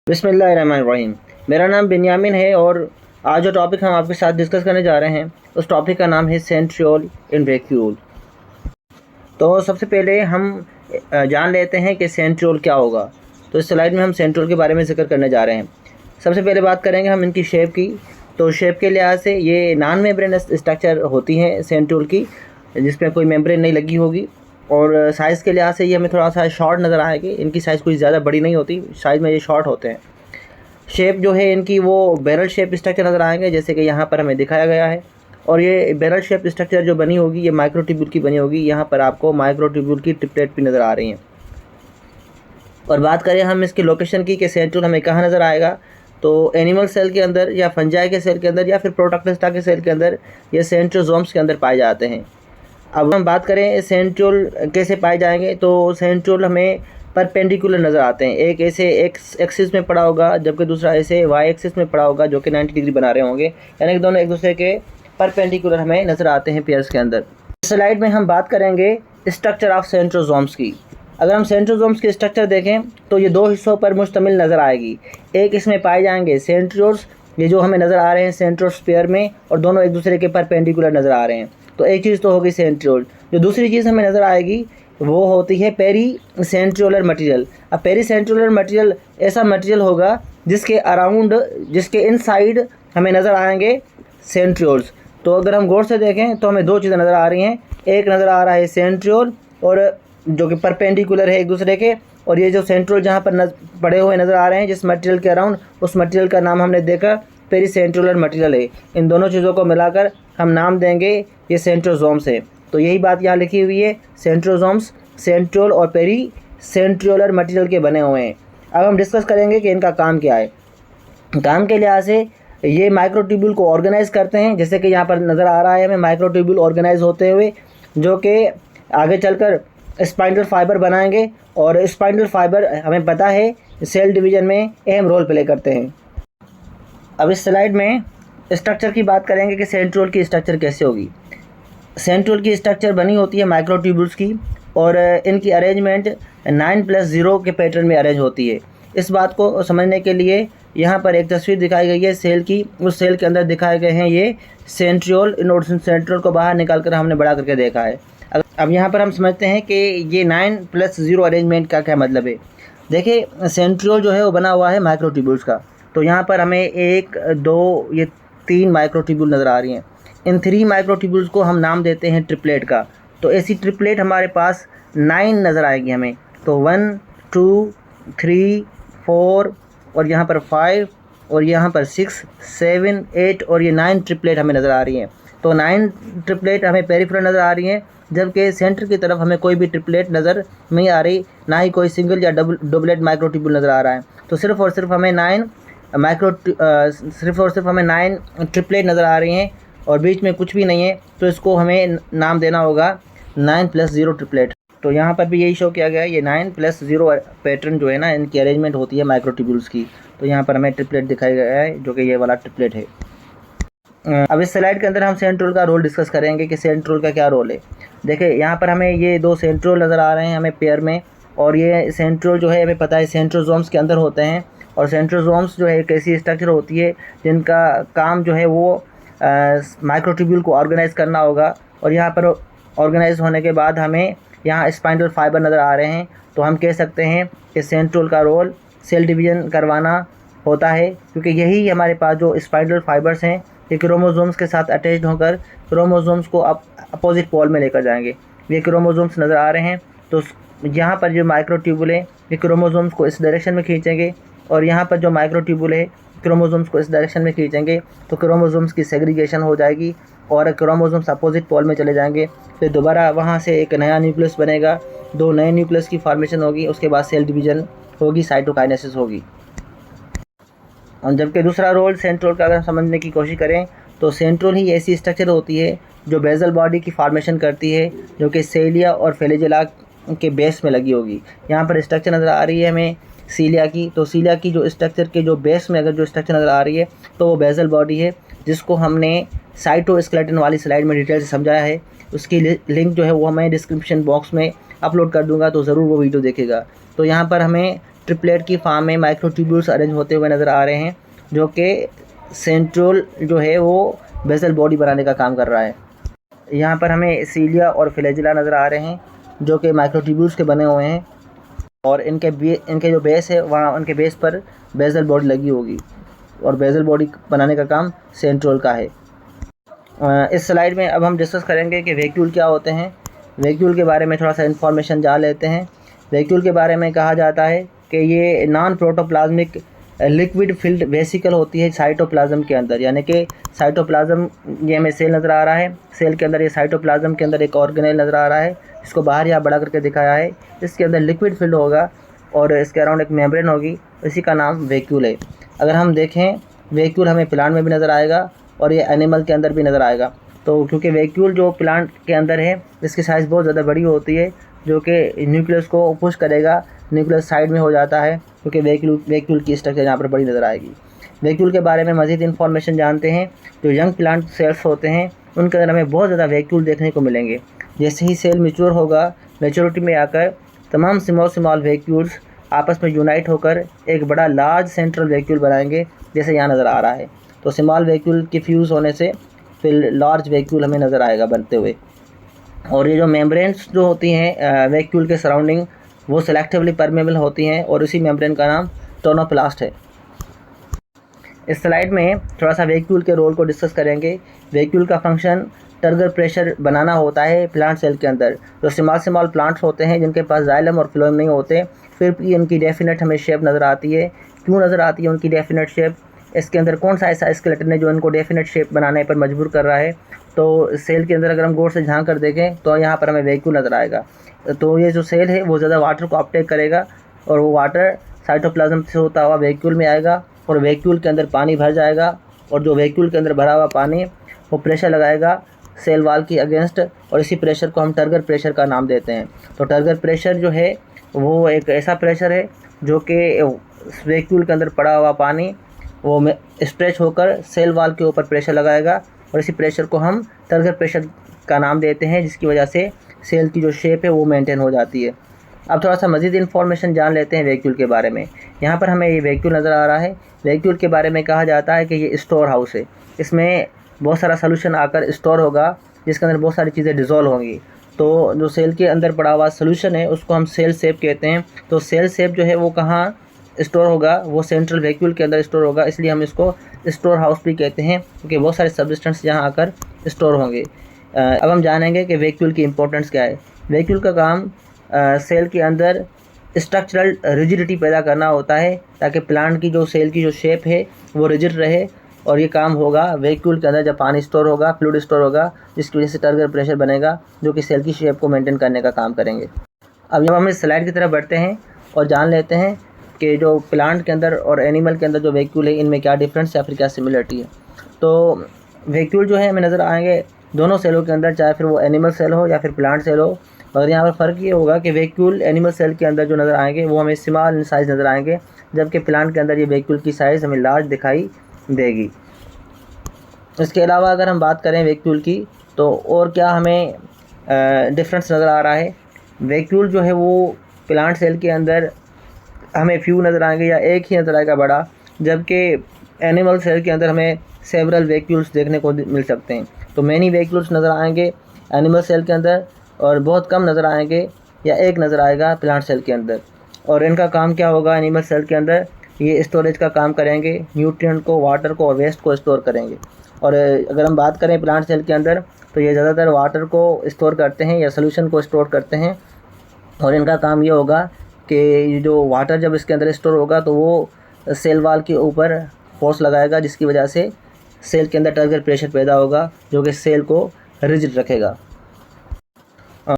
बिस्मिल्लाहिर्रहमानिर्रहीम। मेरा नाम बिन्यामिन है और आज जो टॉपिक हम आपके साथ डिस्कस करने जा रहे हैं उस टॉपिक का नाम है सेंट्रियोल इन वैक्यूल। तो सबसे पहले हम जान लेते हैं कि सेंट्रियोल क्या होगा। तो इस स्लाइड में हम सेंट्रियोल के बारे में जिक्र करने जा रहे हैं। सबसे पहले बात करेंगे हम इनकी शेप की। तो शेप के लिहाज से ये नॉन मेम्ब्रेनस स्ट्रक्चर होती हैं सेंट्रियोल की, जिसमें कोई मेम्ब्रेन नहीं लगी होगी। और साइज़ के लिहाज से ये हमें थोड़ा सा शॉर्ट नज़र आएगी। इनकी साइज़ कुछ ज़्यादा बड़ी नहीं होती, साइज़ में ये शॉर्ट होते हैं। शेप जो है इनकी वो बैरल शेप स्ट्रक्चर नज़र आएंगे, जैसे कि यहाँ पर हमें दिखाया गया है। और ये बैरल शेप स्ट्रक्चर जो बनी होगी ये माइक्रोट्यूब्यूल की बनी होगी। यहाँ पर आपको माइक्रोट्यूब्यूल की ट्रिपलेट भी नज़र आ रही हैं। और बात करें हम इसकी लोकेशन की कि सेंट्रियोल हमें कहाँ नज़र आएगा, तो एनिमल सेल के अंदर या फंजाई के सेल के अंदर या फिर प्रोटोप्लाज्म के सेल के अंदर ये सेंट्रियोसोम्स के अंदर पाए जाते हैं। अब हम बात करें सेंट्रियोल कैसे पाए जाएंगे, तो सेंट्रियोल हमें परपेंडिकुलर नज़र आते हैं। एक ऐसे एक्स एक्सिस में पड़ा होगा जबकि दूसरा ऐसे वाई एक्सिस में पड़ा होगा जो कि 90 डिग्री बना रहे होंगे, यानी कि दोनों एक दूसरे के परपेंडिकुलर हमें नज़र आते हैं पेयर्स के अंदर। इस स्लाइड में हम बात करेंगे स्ट्रक्चर ऑफ सेंट्रोसोम्स की। अगर हम सेंट्रोसोम्स की स्ट्रक्चर देखें तो ये दो हिस्सों पर मुश्तमिल नज़र आएगी। एक इसमें पाए जाएंगे सेंट्रियोल्स, ये जो हमें नज़र आ रहे हैं सेंट्रोस्फीयर में, और दोनों एक दूसरे के परपेंडिकुलर नज़र आ रहे हैं। तो एक चीज़ तो होगी सेंट्रियोल। जो दूसरी चीज़ हमें नज़र आएगी वो होती है पेरी सेंट्रियोलर मटेरियल। अब पेरी सेंट्रियोलर मटेरियल ऐसा मटेरियल होगा जिसके अराउंड, जिसके इनसाइड हमें नज़र आएंगे सेंट्रियोल्स। तो अगर हम गौर से देखें तो हमें दो चीज़ें नज़र आ रही हैं। एक नज़र आ रहा है सेंट्रियोल, और जो कि परपेंडिकुलर है एक दूसरे के, और ये जो सेंट्रियोल जहाँ पर पड़े हुए नज़र आ रहे हैं जिस मटेरियल के अराउंड, उस मटेरियल का नाम हमने देखा पेरी सेंट्रियोलर मटेरियल है। इन दोनों चीज़ों को मिलाकर हम नाम देंगे ये सेंट्रोसोम्स है। तो यही बात यहाँ लिखी हुई है, सेंट्रोसोम्स सेंट्रियोल और पेरी सेंट्रियोलर मटेरियल के बने हुए हैं। अब हम डिस्कस करेंगे कि इनका काम क्या है। काम के लिहाज से ये माइक्रोट्यूब्यूल को ऑर्गेनाइज करते हैं, जैसे कि यहाँ पर नज़र आ रहा है हमें माइक्रोट्यूब्यूल ऑर्गेनाइज होते हुए, जो कि आगे चलकर स्पाइंडल फाइबर बनाएंगे। और स्पाइंडल फाइबर हमें पता है सेल डिवीज़न में अहम रोल प्ले करते हैं। अब इस स्लाइड में स्ट्रक्चर की बात करेंगे कि सेंट्रियोल की स्ट्रक्चर कैसे होगी। सेंट्रियोल की स्ट्रक्चर बनी होती है माइक्रोट्यूब्यूल्स की, और इनकी अरेंजमेंट 9+0 के पैटर्न में अरेंज होती है। इस बात को समझने के लिए यहाँ पर एक तस्वीर दिखाई गई है सेल की। उस सेल के अंदर दिखाए गए हैं ये सेंट्रियोल। इन सेंट्रियोल को बाहर निकाल कर हमने बड़ा करके देखा है। अब यहाँ पर हम समझते हैं कि ये 9+0 अरेंजमेंट का क्या मतलब है। देखिए सेंट्रियोल जो है वो बना हुआ है माइक्रोट्यूब्यूल्स का। तो यहाँ पर हमें 1, 2, ये 3 माइक्रोट्यूब्यूल नज़र आ रही हैं। इन 3 माइक्रोट्यूब्यूल्स को हम नाम देते हैं ट्रिपलेट का। तो ऐसी ट्रिपलेट हमारे पास 9 नज़र आएगी हमें। तो 1, 2, 3, 4 और यहाँ पर 5 और यहाँ पर 6, 7, 8 और ये 9 ट्रिपलेट हमें नज़र आ रही हैं। तो 9 ट्रिपलेट हमें पेरिफेरल नज़र आ रही हैं, जबकि सेंटर की तरफ हमें कोई भी ट्रिपलेट नज़र नहीं आ रही, ना ही कोई सिंगल या डबलेट माइक्रोट्यूब्यूल नज़र आ रहा है। तो सिर्फ और सिर्फ हमें 9 ट्रिपलेट नज़र आ रही हैं और बीच में कुछ भी नहीं है। तो इसको हमें नाम देना होगा 9+0 ट्रिपलेट। तो यहाँ पर भी यही शो किया गया है, ये 9+0 पैटर्न जो है ना, इनकी अरेंजमेंट होती है माइक्रोट्यूब्यूल्स की। तो यहाँ पर हमें ट्रिपलेट दिखाया गया है जो कि ये वाला ट्रिपलेट है। अब इस स्लाइड के अंदर हम सेंट्रियोल का रोल डिस्कस करेंगे कि सेंट्रियोल का क्या रोल है। देखिए यहाँ पर हमें ये 2 सेंट्रियोल नज़र आ रहे हैं हमें पेयर में, और ये सेंट्रियोल जो है हमें पता है सेंट्रोसोम्स के अंदर होते हैं। और सेंट्रोसोम्स जो है एक ऐसी स्ट्रक्चर होती है जिनका काम जो है वो माइक्रोट्यूब्यूल को ऑर्गेनाइज करना होगा। और यहाँ पर ऑर्गेनाइज होने के बाद हमें यहाँ स्पाइंडल फाइबर नज़र आ रहे हैं। तो हम कह सकते हैं कि सेंट्रियोल का रोल सेल डिवीज़न करवाना होता है, क्योंकि यही हमारे पास जो स्पाइंडल फाइबर्स हैं ये क्रोमोसोम्स के साथ अटैच्ड होकर क्रोमोसोम्स को अपोजिट पोल में लेकर जाएंगे। ये क्रोमोसोम्स नज़र आ रहे हैं। तो यहाँ पर जो माइक्रोट्यूब्यूल है ये क्रोमोसोम्स को इस डायरेक्शन में खींचेंगे, और यहाँ पर जो माइक्रोट्यूब्यूल है क्रोमोसोम्स को इस डायरेक्शन में खींचेंगे। तो क्रोमोसोम्स की सेग्रीगेशन हो जाएगी और क्रोमोसोम्स अपोजिट पोल में चले जाएंगे। फिर दोबारा वहाँ से एक नया न्यूक्लियस बनेगा, 2 नए न्यूक्लियस की फॉर्मेशन होगी, उसके बाद सेल डिवीज़न होगी, साइटोकाइनेसिस होगी। और जबकि दूसरा रोल सेंट्रियोल का अगर समझने की कोशिश करें तो सेंट्रियोल ही ऐसी स्ट्रक्चर होती है जो बेजल बॉडी की फॉर्मेशन करती है, जो कि सेलिया और फ्लैजेला के बेस में लगी होगी। यहाँ पर स्ट्रक्चर नज़र आ रही है हमें सीलिया की। तो सीलिया की जो स्ट्रक्चर के जो बेस में अगर जो स्ट्रक्चर नज़र आ रही है तो वो बेजल बॉडी है, जिसको हमने साइटोस्केलेटन वाली स्लाइड में डिटेल से समझाया है। उसकी लिंक जो है वो मैं डिस्क्रिप्शन बॉक्स में अपलोड कर दूंगा, तो ज़रूर वो वीडियो देखेगा। तो यहाँ पर हमें ट्रिपलेट की फॉर्म में माइक्रोट्यूब्यूल्स अरेंज होते हुए नज़र आ रहे हैं, जो कि सेंट्रियोल जो है वो बेसल बॉडी बनाने का काम कर रहा है। यहाँ पर हमें सीलिया और फ्लैजिला नज़र आ रहे हैं, जो कि माइक्रोट्यूब्यूल्स के बने हुए हैं, और इनके जो बेस है वहाँ उनके बेस पर बेसल बॉडी लगी होगी, और बेसल बॉडी बनाने का काम सेंट्रियोल का है। इस स्लाइड में अब हम डिस्कस करेंगे कि वैक्यूल क्या होते हैं। वैक्यूल के बारे में थोड़ा सा इन्फॉर्मेशन जान लेते हैं। वैक्यूल के बारे में कहा जाता है कि ये non protoplasmic liquid field vesicle होती है साइटोप्लाज्म के अंदर, यानी कि साइटोप्लाज्म, ये हमें सेल नज़र आ रहा है, सेल के अंदर ये साइटोप्लाज्म के अंदर एक ऑर्गेनेल नज़र आ रहा है, इसको बाहर यहाँ बड़ा करके दिखाया है। इसके अंदर लिक्विड फिल्ड होगा और इसके अराउंड एक मेम्ब्रेन होगी, इसी का नाम वैक्यूल है। अगर हम देखें वैक्यूल हमें प्लांट में भी नज़र आएगा और ये एनिमल के अंदर भी नज़र आएगा। तो क्योंकि वैक्यूल जो प्लांट के अंदर है इसकी साइज़ बहुत ज़्यादा बड़ी होती है, जो कि न्यूक्लियस को पुश करेगा, न्यूक्लियस साइड में हो जाता है, क्योंकि वैक्यूल की स्ट्रक्चर यहाँ पर बड़ी नज़र आएगी। वैक्यूल के बारे में मज़ीद इन्फॉर्मेशन जानते हैं। जो यंग प्लांट सेल्स होते हैं उनके अंदर हमें बहुत ज़्यादा वैक्यूल देखने को मिलेंगे। जैसे ही सेल मैच्योर होगा, मैच्योरिटी में आकर तमाम स्मॉल वैक्यूल्स आपस में यूनाइट होकर एक बड़ा लार्ज सेंट्रल वैक्यूल बनाएंगे, जैसे यहाँ नज़र आ रहा है। तो स्मॉल वैक्यूल के फ्यूज़ होने से फिर लार्ज वैक्यूल हमें नज़र आएगा बनते हुए। और ये जो मेम्ब्रेन्स जो होती हैं वैक्यूल के सराउंडिंग, वो सेलेक्टिवली परमेबल होती हैं, और इसी मेम्ब्रेन का नाम टोनोप्लास्ट है। इस स्लाइड में थोड़ा सा वैक्यूल के रोल को डिस्कस करेंगे। वैक्यूल का फंक्शन टर्गर प्रेशर बनाना होता है प्लांट सेल के अंदर। जो स्मॉल प्लांट्स होते हैं जिनके पास जाइलम और फ्लोएम नहीं होते, फिर भी उनकी डेफिनेट हमें शेप नज़र आती है। क्यों नज़र आती है उनकी डेफिनेट शेप? इसके अंदर कौन सा ऐसा स्केलेटन है जो इनको डेफिनेट शेप बनाने पर मजबूर कर रहा है? तो सेल के अंदर अगर हम गौर से झांक कर देखें तो यहाँ पर हमें वैक्यूल नज़र आएगा। तो ये जो सेल है वो ज़्यादा वाटर को अपटेक करेगा, और वो वाटर साइटोप्लाज्म से होता हुआ वैक्यूल में आएगा, और वैक्यूल के अंदर पानी भर जाएगा, और जो वैक्यूल के अंदर भरा हुआ पानी वो प्रेशर लगाएगा सेल वाल की अगेंस्ट, और इसी प्रेशर को हम टर्गर प्रेशर का नाम देते हैं। तो टर्गर प्रेशर जो है वो एक ऐसा प्रेशर है जो कि वैक्यूल के अंदर पड़ा हुआ पानी वो स्ट्रेच होकर सेल वाल के ऊपर प्रेशर लगाएगा, और इसी प्रेशर को हम टर्गर प्रेशर का नाम देते हैं, जिसकी वजह से सेल की जो शेप है वो मेंटेन हो जाती है। अब थोड़ा सा मज़ीद इन्फॉर्मेशन जान लेते हैं वैक्यूल के बारे में। यहाँ पर हमें ये वैक्यूल नज़र आ रहा है। वैक्यूल के बारे में कहा जाता है कि ये स्टोर हाउस है। इसमें बहुत सारा सोल्यूशन आकर स्टोर होगा, जिसके अंदर बहुत सारी चीज़ें डिज़ोल्व होंगी। तो जो सेल के अंदर पड़ा हुआ सोल्यूशन है उसको हम सेल शेप कहते हैं। तो सेल शेप जो है वो कहाँ स्टोर होगा? वो सेंट्रल वैक्यूल के अंदर स्टोर होगा, इसलिए हम इसको स्टोर हाउस भी कहते हैं, क्योंकि बहुत सारे सब्सटेंस यहाँ आकर स्टोर होंगे। अब हम जानेंगे कि वैक्यूल की इंपॉर्टेंस क्या है। वैक्यूल का काम सेल के अंदर स्ट्रक्चरल रिजिडिटी पैदा करना होता है, ताकि प्लांट की जो सेल की जो शेप है वो रिजिड रहे, और ये काम होगा वैक्यूल के अंदर जब पानी स्टोर होगा, फ्लूइड स्टोर होगा, जिसकी वजह से टर्गर प्रेशर बनेगा, जो कि सेल की शेप को मेंटेन करने का काम करेंगे। अब हम इस स्लाइड की तरफ बढ़ते हैं और जान लेते हैं कि जो प्लांट के अंदर और एनिमल के अंदर जो वैक्यूल है इनमें क्या डिफरेंस या फिर क्या सिमिलरिटी है। तो वैक्यूल जो है हमें नज़र आएंगे दोनों सेलों के अंदर, चाहे फिर वो एनिमल सेल हो या फिर प्लांट सेल हो। मगर यहाँ पर फ़र्क ये होगा कि वैक्यूल एनिमल सेल के अंदर जो नज़र आएंगे वो हमें स्मॉल साइज़ नज़र आएंगे, जबकि प्लांट के अंदर ये वैक्यूल की साइज़ हमें लार्ज दिखाई देगी। इसके अलावा अगर हम बात करें वैक्यूल की, तो और क्या हमें डिफरेंस नज़र आ रहा है। वैक्यूल जो है वो प्लांट सेल के अंदर हमें फ्यू नज़र आएंगे या एक ही नज़र आएगा बड़ा, जबकि एनिमल सेल के अंदर हमें सेवरल वैक्यूल्स देखने को मिल सकते हैं। तो मैनी वैक्यूल्स नज़र आएंगे एनिमल सेल के अंदर, और बहुत कम नज़र आएंगे या एक नज़र आएगा प्लांट सेल के अंदर। और इनका काम क्या होगा? एनिमल सेल के अंदर ये स्टोरेज का काम करेंगे, न्यूट्रिएंट को, वाटर को और वेस्ट को स्टोर करेंगे। और अगर हम बात करें प्लांट सेल के अंदर, तो ये ज़्यादातर वाटर को स्टोर करते हैं या सोल्यूशन को स्टोर करते हैं, और इनका काम ये होगा कि जो वाटर जब इसके अंदर स्टोर होगा तो वो सेल वाल के ऊपर फोर्स लगाएगा, जिसकी वजह से सेल के अंदर टर्गर प्रेशर पैदा होगा, जो कि सेल को रिजिड रखेगा।